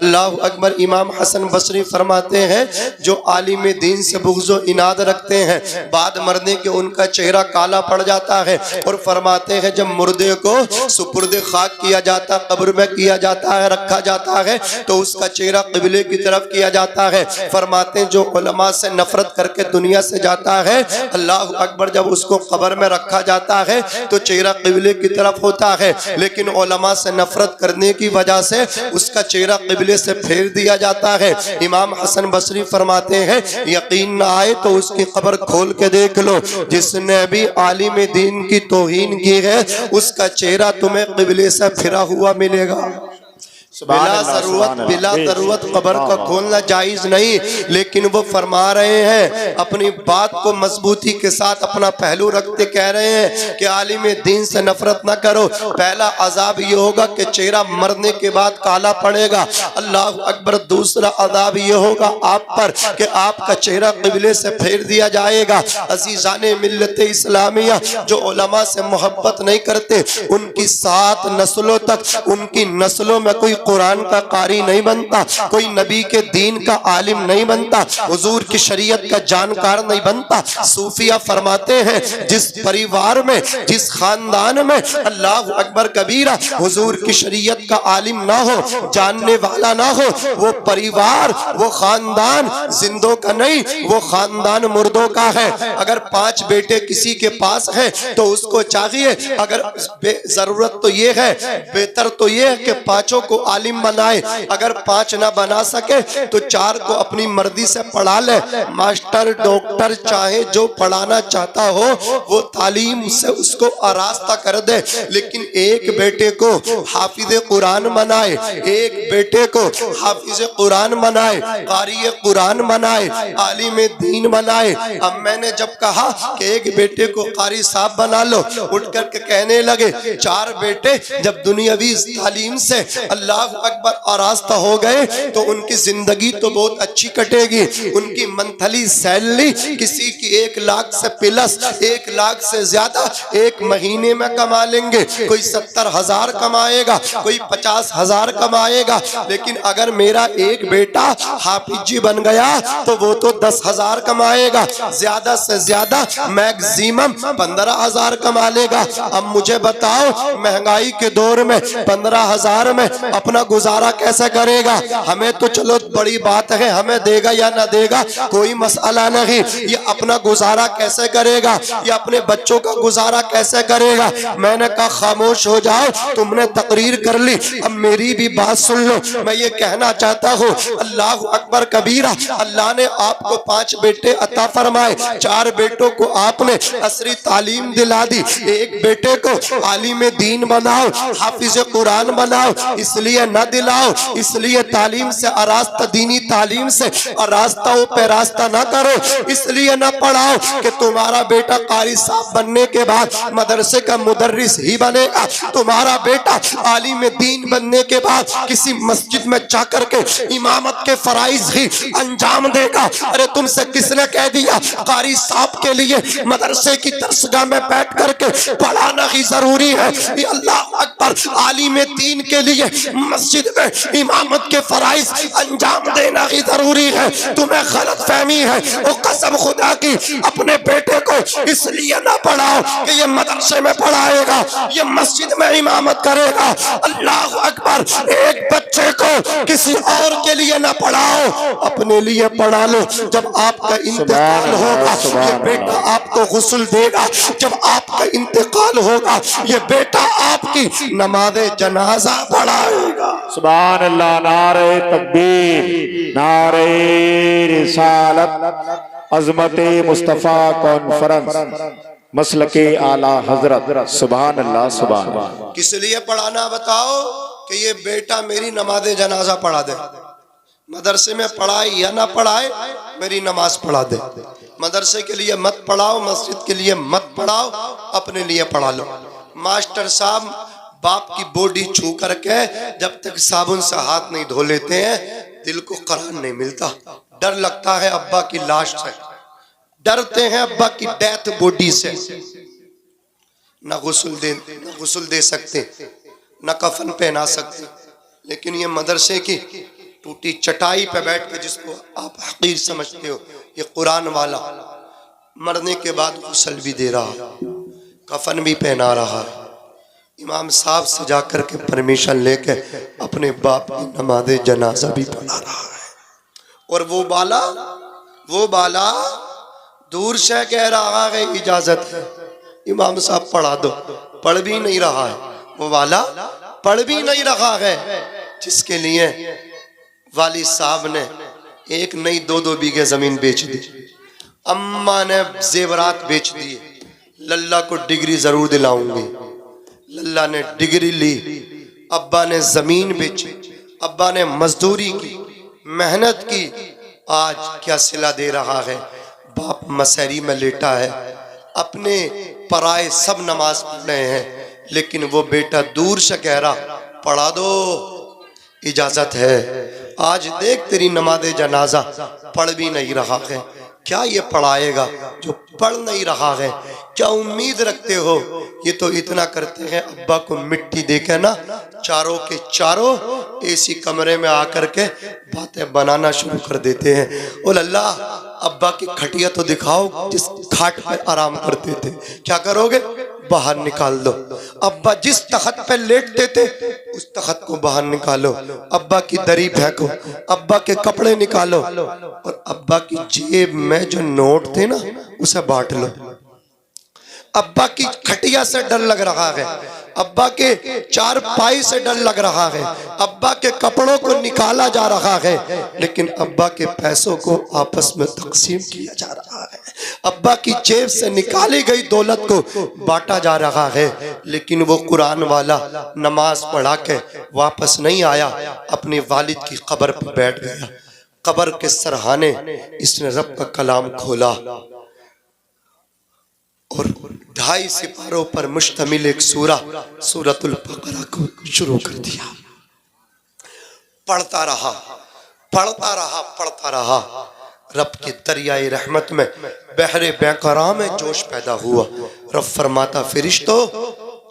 अल्लाहु अकबर। इमाम हसन बसरी फरमाते हैं जो आलिम दीन से बुग़्ज़ व इनाद रखते हैं बाद मरने के उनका चेहरा काला पड़ जाता है। और फरमाते हैं जब मुर्दे को सुपुर्द खाक किया जाता, कब्र में किया जाता है, रखा जाता है, तो उसका चेहरा क़िबले की तरफ किया जाता है। फरमाते हैं जो उलमा से नफरत करके दुनिया से जाता है, अल्लाहु अकबर, जब उसको कब्र में रखा जाता है तो चेहरा क़िबले की तरफ होता है। लेकिन उलमा से नफरत करने की वजह से उसका चेहरा क़िबले से फेर दिया जाता है। इमाम हसन बसरी फरमाते हैं यकीन ना आए तो उसकी कब्र खोल के देख लो, जिसने भी आलिम दीन की तौहीन की है उसका चेहरा तुम्हें क़िबले से फिरा हुआ मिलेगा। बिला ज़रूरत कब्र का खोलना जायज़ नहीं। लेकिन वो फरमा रहे हैं अपनी बात को मजबूती के साथ अपना पहलू रखते कह रहे हैं कि आलिम दीन से नफरत न करो। पहला अजाब ये होगा कि चेहरा मरने के बाद काला पड़ेगा। अल्लाह अकबर। दूसरा अजाब ये होगा आप पर कि आपका चेहरा क़िबले से फेर दिया जाएगा। अज़ीज़ाने मिल्लत इस्लामिया जो उलमा से मोहब्बत नहीं करते उनकी 7 नस्लों तक उनकी नस्लों में कोई कुरान का कारी नहीं बनता, कोई नबी के दीन का आलिम नहीं बनता, हुजूर की शरीयत का जानकार नहीं बनता। सूफिया फरमाते हैं जिस परिवार में, जिस खानदान में अल्लाह अकबर कबीरा हुजूर की शरीयत का आलिम ना हो, जानने वाला ना हो, वो परिवार, वो खानदान जिंदों का नहीं, वो खानदान मुर्दों का है। अगर 5 बेटे किसी के पास है तो उसको चाहिए, अगर जरूरत तो ये है, बेहतर तो ये है कि 5 को आलिम बनाए। अगर 5 ना बना सके तो 4 को अपनी मर्जी से पढ़ा ले। मास्टर डॉक्टर चाहे जो पढ़ाना चाहता हो वो तालीम से उसको आरास्ता कर दे, लेकिन एक बेटे को हाफिज कुरान बनाए, एक बेटे को हाफिज कुरान बनाए, कारी कुरान बनाए, आलिम दीन बनाए। अब मैंने जब कहा कि एक बेटे को कारी साहब बना लो, उठ करके कहने लगे 4 बेटे जब दुनियावी तालीम से अल्लाह अकबर आरास्ता हो गए तो उनकी जिंदगी तो बहुत अच्छी कटेगी। उनकी मंथली सैलरी किसी की 1 लाख से प्लस, 1 लाख से ज्यादा एक महीने में कमा लेंगे। कोई 70,000 कमाएगा, कोई 50,000 कमाएगा। लेकिन अगर मेरा एक बेटा हाफिज जी बन गया तो वो तो 10,000 कमाएगा, ज्यादा से ज्यादा मैक्सिमम 15,000 कमा लेगा। अब मुझे बताओ महंगाई के दौर में 15,000 में अपना गुजारा कैसे करेगा? हमें तो चलो बड़ी बात है, हमें देगा या ना देगा कोई मसला नहीं, ये अपना गुजारा कैसे करेगा, ये अपने बच्चों का गुजारा कैसे करेगा? मैंने कहा खामोश हो जाओ, तुमने तकरीर कर ली, अब मेरी भी बात सुन लो। मैं ये कहना चाहता हूँ अल्लाह अकबर कबीरा, अल्लाह ने आपको 5 बेटे अता फरमाए, 4 बेटों को आपने असरी तालीम दिला दी, एक बेटे को आलिम दीन बनाओ, हाफिज कुरान बनाओ, इसलिए न दिलाओ, इसलिए तालीम से आरास्ता, दीनी तालीम से आरास्ताओं पे रास्ता न करो, इसलिए न पढ़ाओ कि तुम्हारा बेटा कारी साहब बनने के बाद मदरसे का मुदर्रिस ही बनेगा, तुम्हारा बेटा आलिम दीन बनने के बाद किसी मस्जिद में जाकर के इमामत के फराइज ही अंजाम देगा। अरे तुमसे किसने कह दिया कारी साहब के लिए मदरसे की दरसगाह में बैठ करके पढ़ाना ही जरूरी है? अल्लाह अकबर। आलिम दीन के लिए मस्जिद में इमामत के फराइज अंजाम देना ही जरूरी है। तुम्हें गलत फहमी है। वो कसम खुदा की अपने बेटे को इसलिए ना पढ़ाओ कि ये मदरसे में पढ़ाएगा, ये मस्जिद में इमामत करेगा। अल्लाह अकबर। एक बच्चे को किसी और के लिए ना पढ़ाओ, अपने लिए पढ़ा लो। जब आपका इंतकाल होगा ये बेटा आपको गुस्ल देगा, जब आपका इंतकाल होगा ये बेटा आपकी नमाज़े जनाजा पढ़ाएगा। सुभान अल्लाह। नारे तकबीर, नारे रिसालत, अज़मते मुस्तफ़ा कॉन्फ्रेंस, मसलके आला हजरत। सुभान अल्लाह, सुभान अल्लाह। किस लिए पढ़ाना बताओ कि ये बेटा मेरी नमाज़े जनाजा पढ़ा दे। मदरसे में पढ़ाए या ना पढ़ाए मेरी नमाज पढ़ा दे। मदरसे के लिए मत पढ़ाओ, मस्जिद के लिए मत पढ़ाओ, अपने लिए पढ़ा लो। मास्टर साहब बाप की बॉडी छू करके जब तक साबुन से हाथ नहीं धो लेते हैं दिल को करार नहीं मिलता। डर लगता है अब्बा की लाश से, डरते हैं अब्बा की डेथ बॉडी से। न गुस्ल दे सकते, न कफन पहना सकते, लेकिन ये मदरसे की टूटी चटाई पे बैठ के, जिसको आप हकीर समझते हो, ये कुरान वाला मरने के बाद गुस्ल भी दे रहा है, कफन भी पहना रहा है, इमाम साहब से जाकर के परमिशन लेके अपने बाप की नमाज जनाजा भी पढ़ा रहा है। और वो बाला दूर से कह रहा है इजाजत है, इमाम साहब पढ़ा दो, पढ़ भी नहीं रहा है, वो वाला पढ़ भी नहीं रहा है, जिसके लिए वाली साहब ने एक नहीं 2-2 बीघे जमीन बेच दी, अम्मा ने जेवरात बेच दिए, लल्ला को डिग्री जरूर दिलाऊंगी, लल्ला ने डिग्री ली, अब्बा ने जमीन बेची, अब्बा ने मजदूरी की, मेहनत की, आज क्या सिला दे रहा है? बाप मसहरी में लेटा है, अपने पराए सब नमाज पढ़ रहे हैं, लेकिन वो बेटा दूर से कह रहा पढ़ा दो, इजाजत है। आज देख तेरी नमाज जनाजा पढ़ भी नहीं रहा है, क्या ये पढ़ाएगा जो पढ़ नहीं रहा है? क्या उम्मीद रखते हो? ये तो इतना करते हैं, अब्बा को मिट्टी देके ना चारों के चारों एसी कमरे में आकर के बातें बनाना शुरू कर देते हैं। ओ अल्लाह, अब्बा की खटिया तो दिखाओ जिस खाट पर आराम करते थे, क्या करोगे? बाहर निकाल दो। अब्बा जिस तख्त पे लेटते थे उस तख्त को बाहर निकालो, अब्बा की दरी फेंको, अब्बा के कपड़े निकालो, और अब्बा की जेब में जो नोट थे ना उसे बांट लो। अब्बा की खटिया से डर लग रहा है, अब्बा के चारपाई से डर लग रहा है, अब्बा के कपड़ों को निकाला जा रहा है, लेकिन अब्बा के पैसों को आपस में तकसीम किया जा रहा है, अब्बा की जेब से निकाली गई दौलत को बांटा जा रहा है। लेकिन वो कुरान वाला नमाज पढ़ा के वापस नहीं आया, अपने वालिद की कब्र पर बैठ गया। कब्र के सरहाने इसने रब का कलाम खोला और 2.5 सिपारों पर मुश्तमिल एक सूरतुल बकरा को शुरू कर दिया। पढ़ता रहा। रब के दरियाए रहमत में बहरे बेकरार में जोश पैदा हुआ। रब फरमाता, फरिश्तों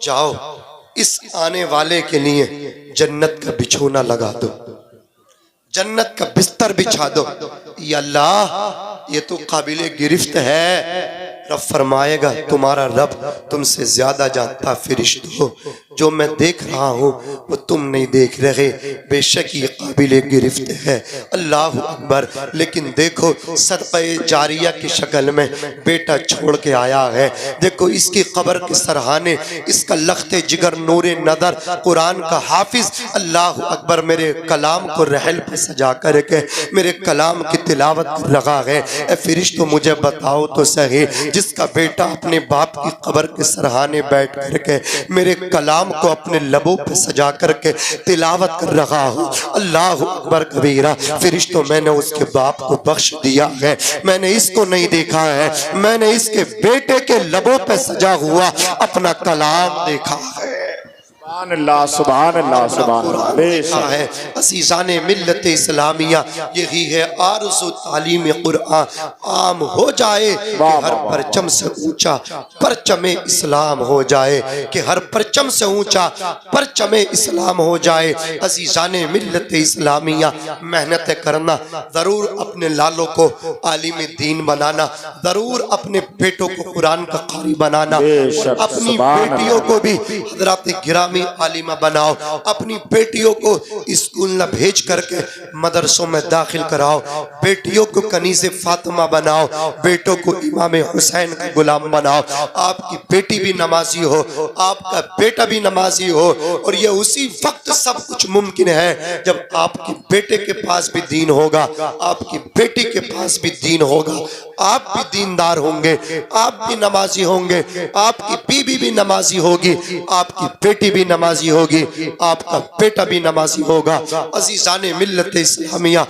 जाओ, इस आने वाले के लिए जन्नत का बिछोना लगा दो, जन्नत का बिस्तर बिछा दो। या अल्लाह, ये तो काबिले गिरफ्त है। रब फरमाएगा, तुम्हारा रब तुमसे ज्यादा जानता फरिश्तों, जो मैं देख रहा हूँ वो तुम नहीं देख रहे, बेशक ये काबिले गिरफ्त है। अल्लाह अकबर। लेकिन देखो, सदक़े जारिया की शक्ल में बेटा छोड़ के आया है। देखो इसकी कब्र के सरहाने, इसका लख्ते जिगर नूरे नदर कुरान का हाफिज, अल्लाह अकबर, मेरे कलाम को रहल पे सजा करके मेरे कलाम की तिलावत कर रहा है। ए फरिश्तों, मुझे बताओ तो सही, जिसका बेटा अपने बाप की कब्र के सरहाने बैठ करके मेरे कलाम को अपने लबों पे सजा करके तिलावत कर रहा हूँ, अल्लाह अकबर कबीरा। फरिश्तों, मैंने उसके बाप को बख्श दिया है, मैंने इसको नहीं देखा है, मैंने इसके बेटे के लबों पे सजा हुआ अपना कलाम देखा है। सुभान अल्लाह, सुभान अल्लाह, सुभान अल्लाह है। अज़ीज़ाने मिल्लत इस्लामिया, यही है आरज़ू तालीम कुरान आम हो जाए कि हर परचम से ऊंचा परचमे इस्लाम हो जाए, कि हर परचम से ऊंचा परचमे इस्लाम हो जाए। अज़ीज़ाने मिल्लत इस्लामिया, मेहनत करना, जरूर अपने लालों को आलिम दीन बनाना, जरूर अपने बेटों को कुरान का कारी बनाना, अपनी बेटियों को भी हज़रात गिरामी आलिमा बनाओ, अपनी बेटियों को स्कूल न भेज करके मदरसों में दाखिल कराओ, बेटियों को कनीज़े फातिमा बनाओ, बेटों को इमाम हुसैन का गुलाम बनाओ। आपकी बेटी भी नमाजी हो, आपका बेटा भी नमाजी हो, और ये उसी वक्त सब कुछ मुमकिन है जब आपके बेटे के पास भी दीन होगा, आपकी बेटी के पास भी दीन होगा, आप भी दीनदार होंगे, आप भी नमाजी होंगे, आपकी बीबी भी नमाजी होगी, आपकी बेटी भी नमाजी होगी, आपका बेटा भी नमाजी होगा। अज़ीज़ाने मिल्लत इस्लामिया,